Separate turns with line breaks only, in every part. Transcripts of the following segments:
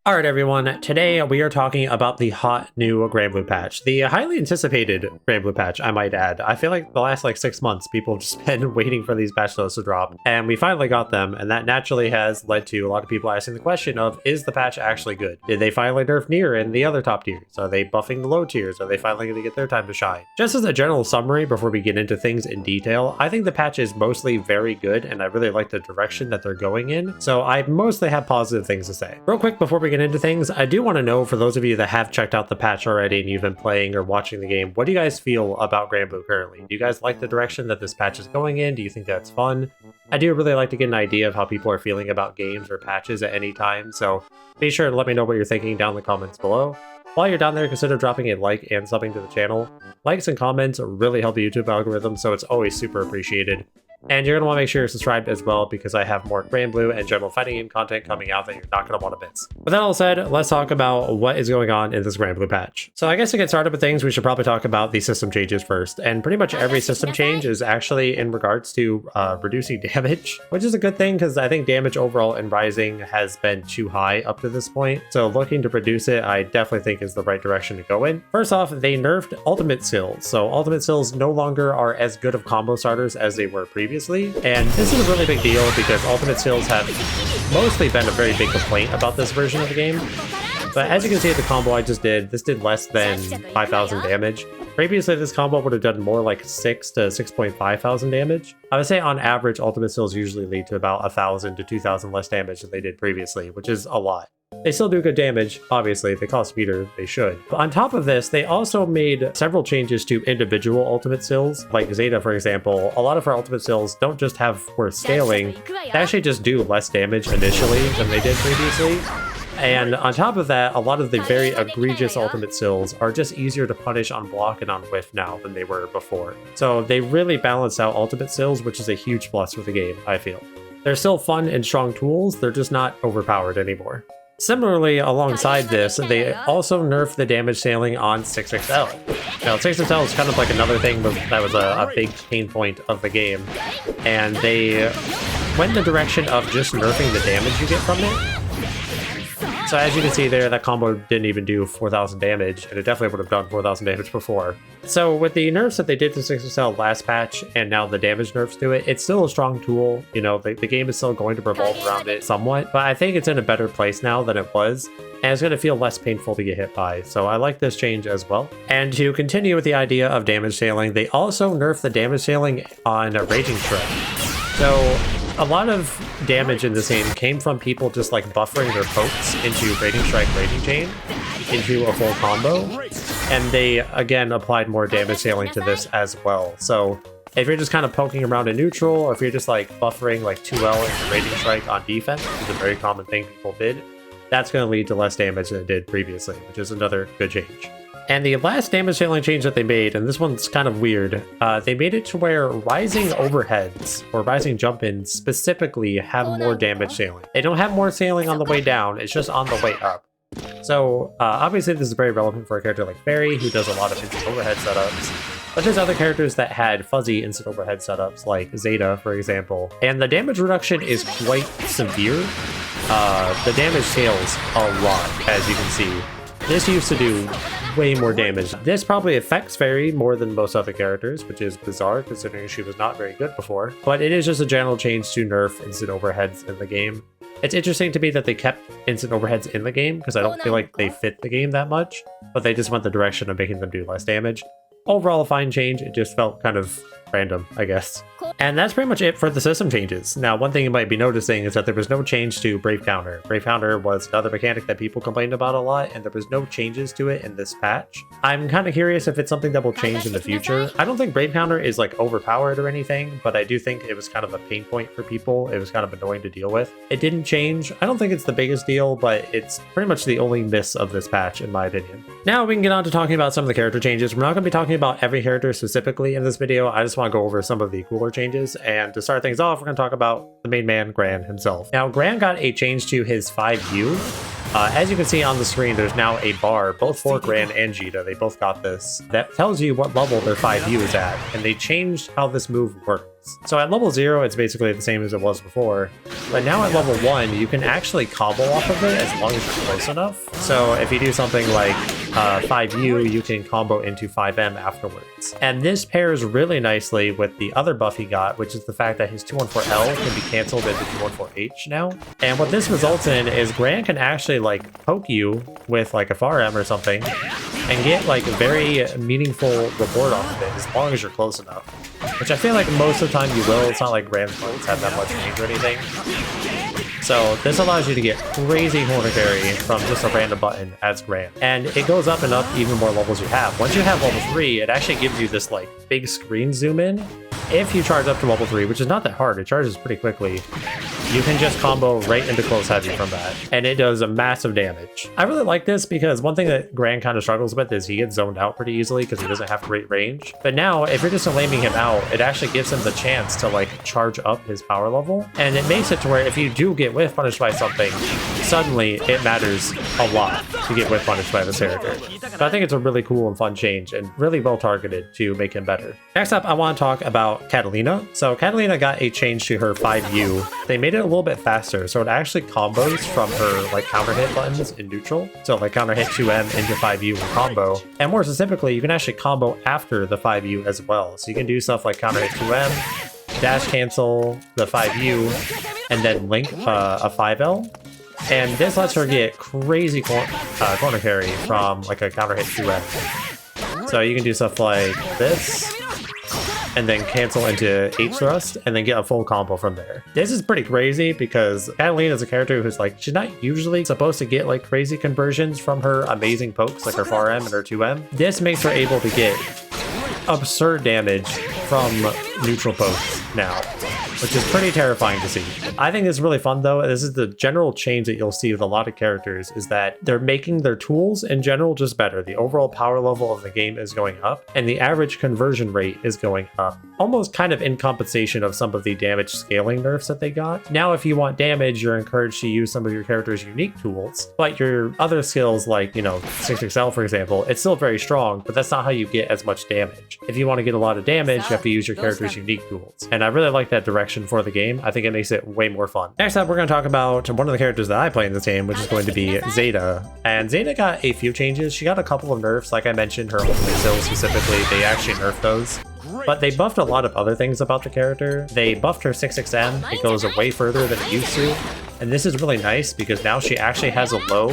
Alright everyone, today we are talking about the hot new Granblue patch. The highly anticipated Granblue patch, I might add. I feel like the last 6 months people have just been waiting for these patch notes to drop, and we finally got them, and that naturally has led to a lot of people asking the question of, is the patch actually good? Did they finally nerf Nier in the other top tiers? Are they buffing the low tiers? Are they finally going to get their time to shine? Just as a general summary before we get into things in detail, I think the patch is mostly very good, and I really like the direction that they're going in, so I mostly have positive things to say. Real quick before we get into things, I do want to know, for those of you that have checked out the patch already and you've been playing or watching the game, what do you guys feel about Granblue currently? Do you guys like the direction that this patch is going in? Do you think that's fun? I do really like to get an idea of how people are feeling about games or patches at any time, so be sure to let me know what you're thinking down in the comments below. While you're down there, consider dropping a like and subbing to the channel. Likes and comments really help the YouTube algorithm, so it's always super appreciated. And you're going to want to make sure you're subscribed as well, because I have more Granblue and general fighting game content coming out that you're not going to want to miss. With that all said, let's talk about what is going on in this Granblue patch. So I guess to get started with things, we should probably talk about the system changes first. And pretty much every system change is actually in regards to reducing damage, which is a good thing because I think damage overall in Rising has been too high up to this point. So looking to reduce it, I definitely think is the right direction to go in. First off, they nerfed ultimate skills. So ultimate skills no longer are as good of combo starters as they were previously. And this is a really big deal because ultimate skills have mostly been a very big complaint about this version of the game. But as you can see at the combo I just did, this did less than 5,000 damage. Previously, this combo would have done more like 6 to 6.5 thousand damage. I would say on average, ultimate skills usually lead to about 1,000 to 2,000 less damage than they did previously, which is a lot. They still do good damage, obviously, they cost meter, they should. But on top of this, they also made several changes to individual ultimate skills. Like Zeta, for example, a lot of her ultimate skills don't just have worse scaling, they actually just do less damage initially than they did previously. And on top of that, a lot of the very egregious ultimate skills are just easier to punish on block and on whiff now than they were before. So they really balance out ultimate skills, which is a huge plus for the game, I feel. They're still fun and strong tools, they're just not overpowered anymore. Similarly, alongside this, they also nerfed the damage scaling on 6XL. Now, 6XL is kind of like another thing that was a big pain point of the game, and they went in the direction of just nerfing the damage you get from it. So as you can see there, that combo didn't even do 4,000 damage, and it definitely would have done 4,000 damage before. So with the nerfs that they did to 6XL last patch, and now the damage nerfs to it, it's still a strong tool. You know, the game is still going to revolve around it somewhat, but I think it's in a better place now than it was, and it's going to feel less painful to get hit by, so I like this change as well. And to continue with the idea of damage scaling, they also nerfed the damage scaling on Raging Strike. So a lot of damage in this game came from people just buffering their pokes into Raging Strike Raging Chain into a full combo, and they again applied more damage scaling to this as well. So if you're just kind of poking around in neutral, or if you're just buffering 2L into Raging Strike on defense, which is a very common thing people did, that's going to lead to less damage than it did previously, which is another good change. And the last damage scaling change that they made, and this one's kind of weird, they made it to where rising overheads, or rising jump-ins specifically, have more damage scaling. They don't have more scaling on the way down, it's just on the way up. So obviously this is very relevant for a character like Fairy, who does a lot of instant overhead setups. But there's other characters that had fuzzy instant overhead setups, like Zeta, for example. And the damage reduction is quite severe. The damage scales a lot, as you can see. This used to do way more damage. This probably affects Fairy more than most other characters, which is bizarre considering she was not very good before. But it is just a general change to nerf instant overheads in the game. It's interesting to me that they kept instant overheads in the game, because I don't feel like they fit the game that much, but they just went the direction of making them do less damage. Overall, a fine change, it just felt kind of random, I guess. And that's pretty much it for the system changes. Now, one thing you might be noticing is that there was no change to Brave Counter. Brave Counter was another mechanic that people complained about a lot, and there was no changes to it in this patch. I'm kind of curious if it's something that will change in the future. I don't think Brave Counter is overpowered or anything, but I do think it was kind of a pain point for people. It was kind of annoying to deal with. It didn't change. I don't think it's the biggest deal, but it's pretty much the only miss of this patch, in my opinion. Now we can get on to talking about some of the character changes. We're not going to be talking about every character specifically in this video. I just want to go over some of the cooler changes, and to start things off, we're going to talk about the main man, Gran himself. Now, Gran got a change to his 5U. As you can see on the screen, there's now a bar, both for Gran and Zeta, they both got this, that tells you what level their 5U is at, and they changed how this move worked. levels. So at level 0, it's basically the same as it was before. But now at level 1, you can actually combo off of it as long as you're close enough. So if you do something like 5U, you can combo into 5M afterwards. And this pairs really nicely with the other buff he got, which is the fact that his 214L can be canceled into 214H now. And what this results in is Gran can actually like poke you with like a FRM or something and get like a very meaningful reward off of it as long as you're close enough. Which I feel like most of the time you will. It's not like Gran's builds have that much range or anything. So this allows you to get crazy corner carry from just a random button as Gran. And it goes up and up even more levels you have. Once you have level 3, it actually gives you this like big screen zoom in. If you charge up to level 3, which is not that hard, it charges pretty quickly, you can just combo right into close heavy from that, and it does a massive damage. I really like this because one thing that Gran kind of struggles with is he gets zoned out pretty easily because he doesn't have great range. But now, if you're just flaming him out, it actually gives him the chance to like charge up his power level, and it makes it to where if you do get whiff punished by something, suddenly it matters a lot to get whiff punished by this character. So I think it's a really cool and fun change, and really well targeted to make him better. Next up, I want to talk about Katalina. So Katalina got a change to her 5U. They made it a little bit faster, so it actually combos from her like counter hit buttons in neutral. So like counter hit 2M into 5U in combo. And more specifically, you can actually combo after the 5U as well. So you can do stuff like counter hit 2M, dash cancel the 5U, and then link a 5L. And this lets her get crazy corner carry from like a counter hit 2M. So you can do stuff like this, and then cancel into H thrust, and then get a full combo from there. This is pretty crazy because Katalina is a character who's like, she's not usually supposed to get like crazy conversions from her amazing pokes like her 4M and her 2M. This makes her able to get absurd damage from neutral pokes now, which is pretty terrifying to see. I think this is really fun though. This is the general change that you'll see with a lot of characters, is that they're making their tools in general just better. The overall power level of the game is going up, and the average conversion rate is going up, almost kind of in compensation of some of the damage scaling nerfs that they got. Now, if you want damage, you're encouraged to use some of your character's unique tools, but your other skills like, you know, 6XL for example, it's still very strong, but that's not how you get as much damage. If you want to get a lot of damage, you have to use your character's unique tools. And I really like that direction for the game. I think it makes it way more fun. Next up, we're going to talk about one of the characters that I play in this game, which is going to be Zeta. And Zeta got a few changes. She got a couple of nerfs. Like I mentioned, her ultimate skills specifically, they actually nerfed those. But they buffed a lot of other things about the character. They buffed her 6XM. It goes way further than it used to. And this is really nice because now she actually has a low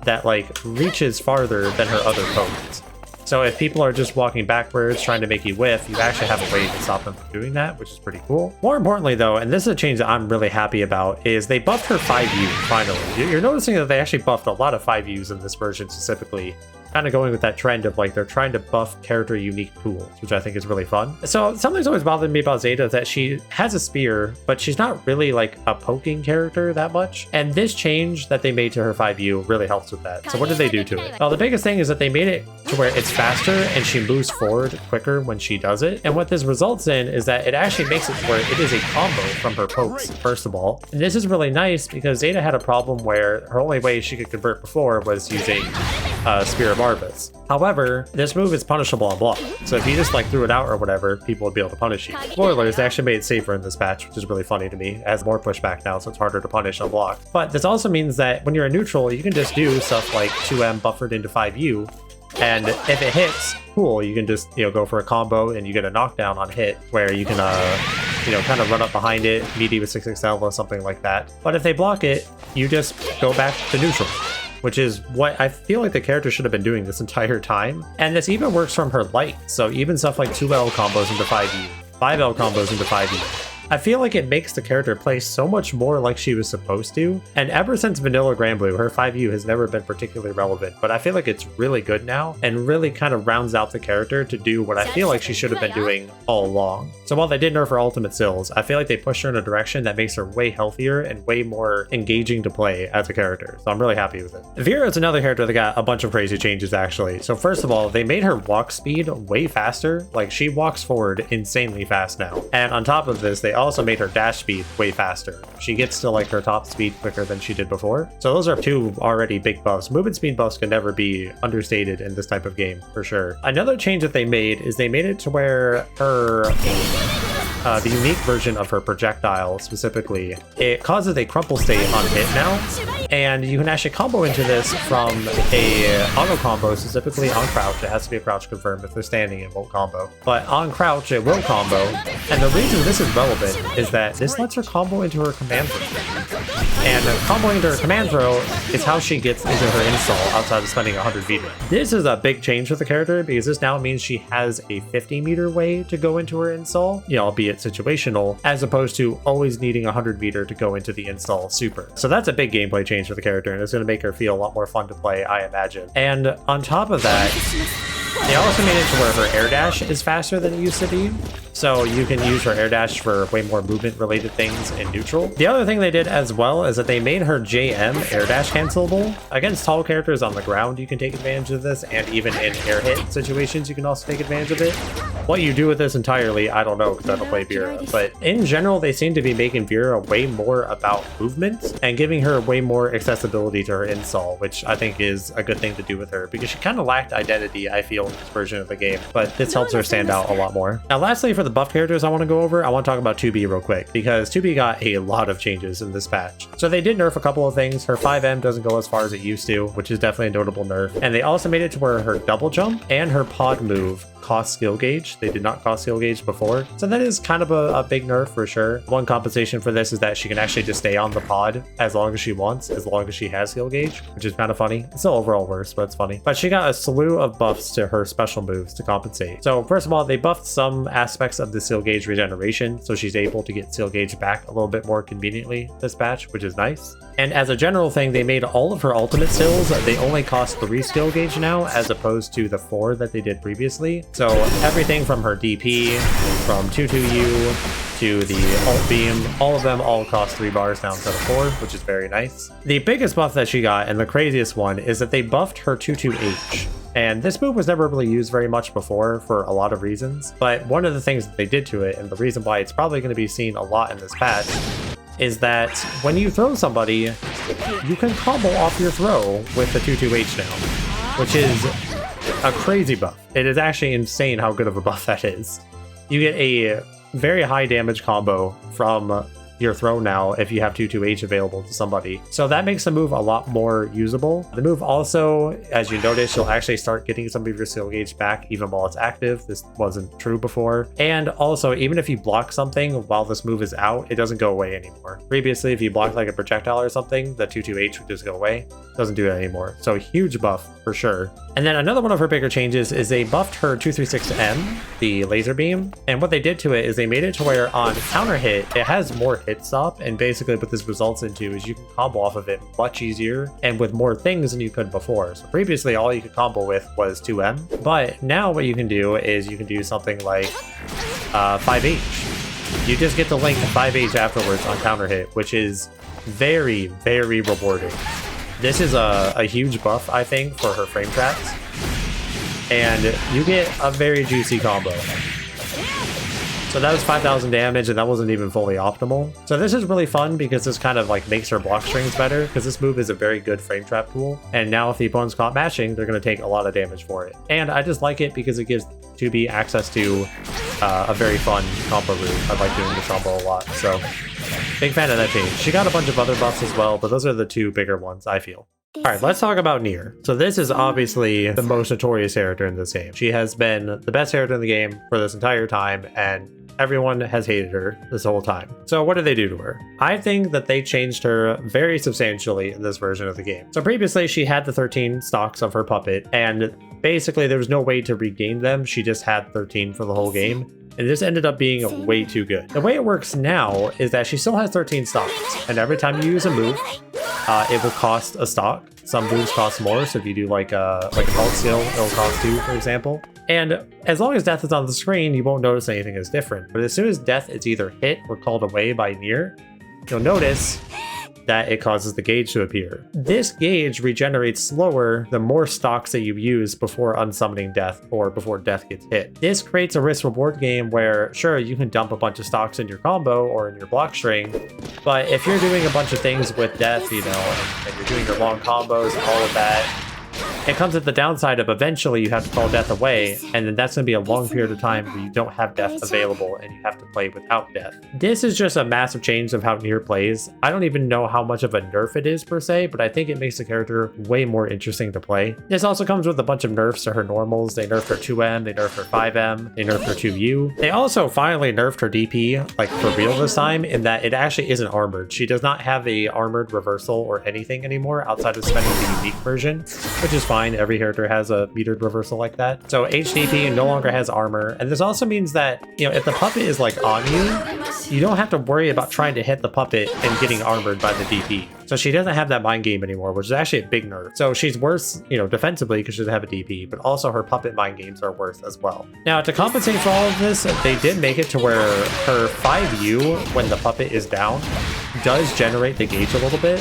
that like reaches farther than her other pokes. So if people are just walking backwards trying to make you whiff, you actually have a way to stop them from doing that, which is pretty cool. More importantly though, and this is a change that I'm really happy about, is they buffed her 5U finally. You're noticing that they actually buffed a lot of 5Us in this version specifically. Kind of going with that trend of like they're trying to buff character unique tools, which I think is really fun. So something's always bothered me about Zeta is that she has a spear, but she's not really like a poking character that much. And this change that they made to her 5U really helps with that. So what did they do to it? Well, the biggest thing is that they made it to where it's faster and she moves forward quicker when she does it. And what this results in is that it actually makes it to where it is a combo from her pokes, first of all. And this is really nice because Zeta had a problem where her only way she could convert before was using Spear of Arbus. However, this move is punishable on block, so if you just like threw it out or whatever, people would be able to punish you. Spoilers, they actually made it safer in this patch, which is really funny to me. It has more pushback now, so it's harder to punish on block. But this also means that when you're a neutral, you can just do stuff like 2M buffered into 5U, and if it hits, cool, you can just, you know, go for a combo and you get a knockdown on hit where you can, you know, kind of run up behind it, meaty with 6XL or something like that. But if they block it, you just go back to neutral, which is what I feel like the character should have been doing this entire time. And this even works from her light, so even stuff like 2L combos into 5E, 5L combos into 5E. I feel like it makes the character play so much more like she was supposed to, and ever since Vanilla Granblue, her 5U has never been particularly relevant, but I feel like it's really good now, and really kind of rounds out the character to do what I feel like she should have been doing all along. So while they did nerf her ultimate skills, I feel like they pushed her in a direction that makes her way healthier and way more engaging to play as a character, so I'm really happy with it. Vira is another character that got a bunch of crazy changes actually. So first of all, they made her walk speed way faster, like she walks forward insanely fast now. And on top of this, they also made her dash speed way faster. She gets to like her top speed quicker than she did before. So those are two already big buffs. Movement speed buffs can never be understated in this type of game, for sure. Another change that they made is they made it to where her the unique version of her projectile specifically, it causes a crumple state on hit now, and you can actually combo into this from a auto combo, specifically on crouch. It has to be a crouch confirmed. If they're standing, it won't combo. But on crouch, it will combo, and the reason this is relevant is that this lets her combo into her command throw. And comboing into her command throw is how she gets into her install outside of spending 100 Vira. This is a big change for the character because this now means she has a 50-meter way to go into her install, albeit situational, as opposed to always needing 100 Vira to go into the install super. So that's a big gameplay change for the character, and it's going to make her feel a lot more fun to play, I imagine. And on top of that, they also made it to where her air dash is faster than it used to be. So you can use her air dash for way more movement related things in neutral. The other thing they did as well is that they made her JM air dash cancelable. Against tall characters on the ground, you can take advantage of this, and even in air hit situations, you can also take advantage of it. What you do with this entirely, I don't know because I don't play Vira. But in general, they seem to be making Vira way more about movement and giving her way more accessibility to her install, which I think is a good thing to do with her because she kind of lacked identity, I feel, in this version of the game. But this helps her stand out a lot more. Now, lastly, for the buff characters I want to go over, I want to talk about 2B real quick because 2B got a lot of changes in this patch. So they did nerf a couple of things. Her 5M doesn't go as far as it used to, which is definitely a notable nerf. And they also made it to where her double jump and her pod move cost skill gauge. They did not cost skill gauge before. So that is kind of a big nerf for sure. One compensation for this is that she can actually just stay on the pod as long as she wants, as long as she has skill gauge, which is kind of funny. It's still overall worse, but it's funny. But she got a slew of buffs to her special moves to compensate. So first of all, they buffed some aspects of the skill gauge regeneration, so she's able to get skill gauge back a little bit more conveniently this patch, which is nice. And as a general thing, they made all of her ultimate skills, they only cost 3 skill gauge now, as opposed to the 4 that they did previously. So everything from her DP, from 2-2U, to the ult beam, all of them all cost 3 bars now instead of 4, which is very nice. The biggest buff that she got, and the craziest one, is that they buffed her 2-2H. And this move was never really used very much before for a lot of reasons, but one of the things that they did to it, and the reason why it's probably going to be seen a lot in this patch, is that when you throw somebody, you can combo off your throw with the 2-2H now, which is a crazy buff. It is actually insane how good of a buff that is. You get a very high damage combo from your throw now if you have 2-2H available to somebody. So that makes the move a lot more usable. The move also, as you notice, you'll actually start getting some of your skill gauge back even while it's active. This wasn't true before. And also, even if you block something while this move is out, it doesn't go away anymore. Previously, if you blocked like a projectile or something, the 2-2H would just go away. Doesn't do that anymore. So huge buff for sure. And then another one of her bigger changes is they buffed her 236M, the laser beam. And what they did to it is they made it to where on counter hit, it has more hit stop. And basically what this results into is you can combo off of it much easier and with more things than you could before. So previously all you could combo with was 2M. But now what you can do is you can do something like 5H. You just get to link 5H afterwards on counter hit, which is very, very rewarding. This is a huge buff, I think, for her frame traps. And you get a very juicy combo. So that was 5,000 damage, and that wasn't even fully optimal. So this is really fun because this kind of like makes her block strings better, because this move is a very good frame trap tool. And now if the opponent's caught mashing, they're going to take a lot of damage for it. And I just like it because it gives 2B access to a very fun combo route. I like doing this combo a lot, so big fan of that change. She got a bunch of other buffs as well, but those are the 2 bigger ones, I feel. Alright, let's talk about Nier. So this is obviously the most notorious character in this game. She has been the best character in the game for this entire time, and everyone has hated her this whole time. So what did they do to her? I think that they changed her very substantially in this version of the game. So previously she had the 13 stocks of her puppet, and basically there was no way to regain them. She just had 13 for the whole game. And this ended up being way too good. The way it works now is that she still has 13 stocks, and every time you use a move, it will cost a stock. Some moves cost more, so if you do like an ult skill, it'll cost 2, for example. And as long as death is on the screen, you won't notice anything is different. But as soon as death is either hit or called away by Nier, you'll notice that it causes the gauge to appear. This gauge regenerates slower the more stocks that you use before unsummoning death or before death gets hit. This creates a risk reward game where, sure, you can dump a bunch of stocks in your combo or in your block string, but if you're doing a bunch of things with death, you know, and you're doing your long combos and all of that, It comes at the downside of eventually you have to call death away, and then that's going to be a long period of time where you don't have death available and you have to play without death. This is just a massive change of how Nier plays. I don't even know how much of a nerf it is per se, but I think it makes the character way more interesting to play. This also comes with a bunch of nerfs to her normals. They nerfed her 2M, they nerfed her 5M, they nerfed her 2U. They also finally nerfed her DP, like for real this time, in that it actually isn't armored. She does not have a armored reversal or anything anymore outside of spending the unique version, which is fine. Every character has a metered reversal like that. So HDP no longer has armor, and this also means that, you know, if the puppet is like on you, you don't have to worry about trying to hit the puppet and getting armored by the DP. So she doesn't have that mind game anymore, which is actually a big nerf. So she's worse, you know, defensively because she doesn't have a DP, but also her puppet mind games are worse as well. Now, to compensate for all of this, they did make it to where her 5U, when the puppet is down, does generate the gauge a little bit.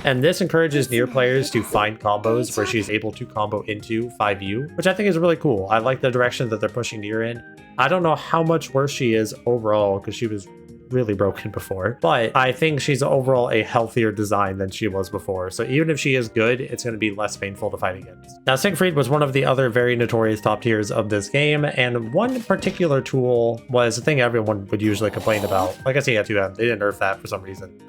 And this encourages Nier players to find combos where she's able to combo into 5U, which I think is really cool. I like the direction that they're pushing Nier in. I don't know how much worse she is overall because she was really broken before, but I think she's overall a healthier design than she was before. So even if she is good, it's going to be less painful to fight against. Now, Siegfried was one of the other very notorious top tiers of this game, and one particular tool was the thing everyone would usually complain about. Like I say, at 2M, they didn't nerf that for some reason,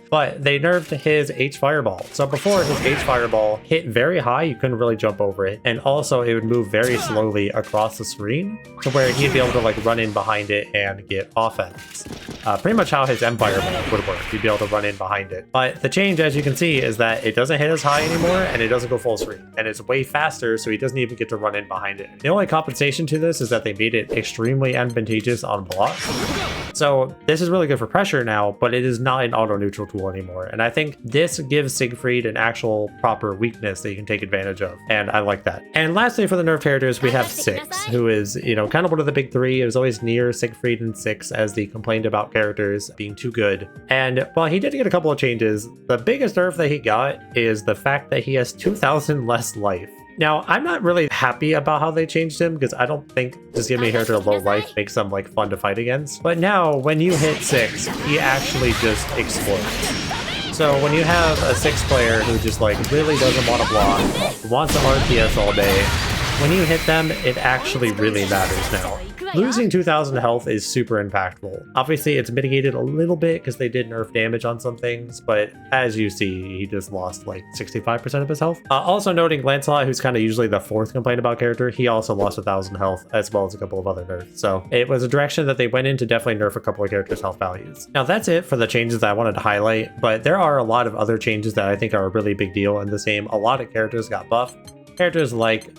but they nerfed his H fireball. So before, his H fireball hit very high, you couldn't really jump over it, and also it would move very slowly across the screen to where he'd be able to like run in behind it and get offense. Pretty much how his Empire would work. You'd be able to run in behind it. But the change, as you can see, is that it doesn't hit as high anymore and it doesn't go full screen. And it's way faster, so he doesn't even get to run in behind it. The only compensation to this is that they made it extremely advantageous on blocks. So this is really good for pressure now, but it is not an auto-neutral tool anymore. And I think this gives Siegfried an actual proper weakness that you can take advantage of. And I like that. And lastly, for the nerf characters, we have Six, who is, you know, kind of one of the big three. It was always Nier, Siegfried, and Six as the complained about characters being too good. And while he did get a couple of changes, the biggest nerf that he got is the fact that he has 2,000 less life. Now, I'm not really happy about how they changed him because I don't think just giving a character low life makes them like fun to fight against. But now, when you hit Six, he actually just explodes. So when you have a Six player who just like really doesn't want to block, wants to RTS all day, when you hit them, it actually really matters now. Losing 2,000 health is super impactful. Obviously, it's mitigated a little bit because they did nerf damage on some things, but as you see, he just lost like 65% of his health. Also noting Lancelot, who's kind of usually the fourth complaint about character, he also lost 1,000 health as well as a couple of other nerfs. So it was a direction that they went in to definitely nerf a couple of characters' health values. Now that's it for the changes that I wanted to highlight, but there are a lot of other changes that I think are a really big deal in this game. A lot of characters got buffed. Characters like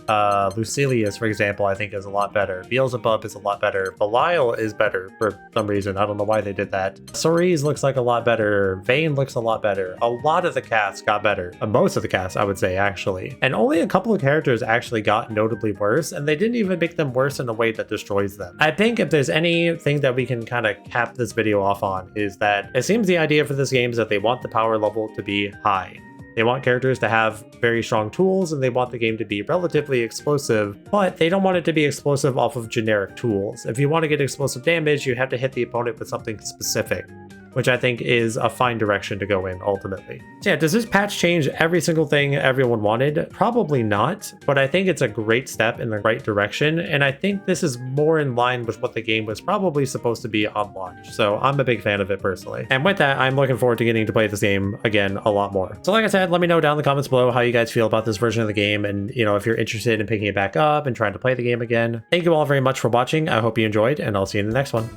Lucilius, for example, I think is a lot better. Beelzebub is a lot better. Belial is better for some reason. I don't know why they did that. Cerise looks like a lot better. Vayne looks a lot better. A lot of the cast got better. Most of the cast, I would say, actually. And only a couple of characters actually got notably worse, and they didn't even make them worse in a way that destroys them. I think if there's anything that we can kind of cap this video off on is that it seems the idea for this game is that they want the power level to be high. They want characters to have very strong tools, and they want the game to be relatively explosive, but they don't want it to be explosive off of generic tools. If you want to get explosive damage, you have to hit the opponent with something specific, which I think is a fine direction to go in ultimately. So yeah, does this patch change every single thing everyone wanted? Probably not, but I think it's a great step in the right direction, and I think this is more in line with what the game was probably supposed to be on launch, so I'm a big fan of it personally. And with that, I'm looking forward to getting to play this game again a lot more. So like I said, let me know down in the comments below how you guys feel about this version of the game, and you know, if you're interested in picking it back up and trying to play the game again. Thank you all very much for watching. I hope you enjoyed, and I'll see you in the next one.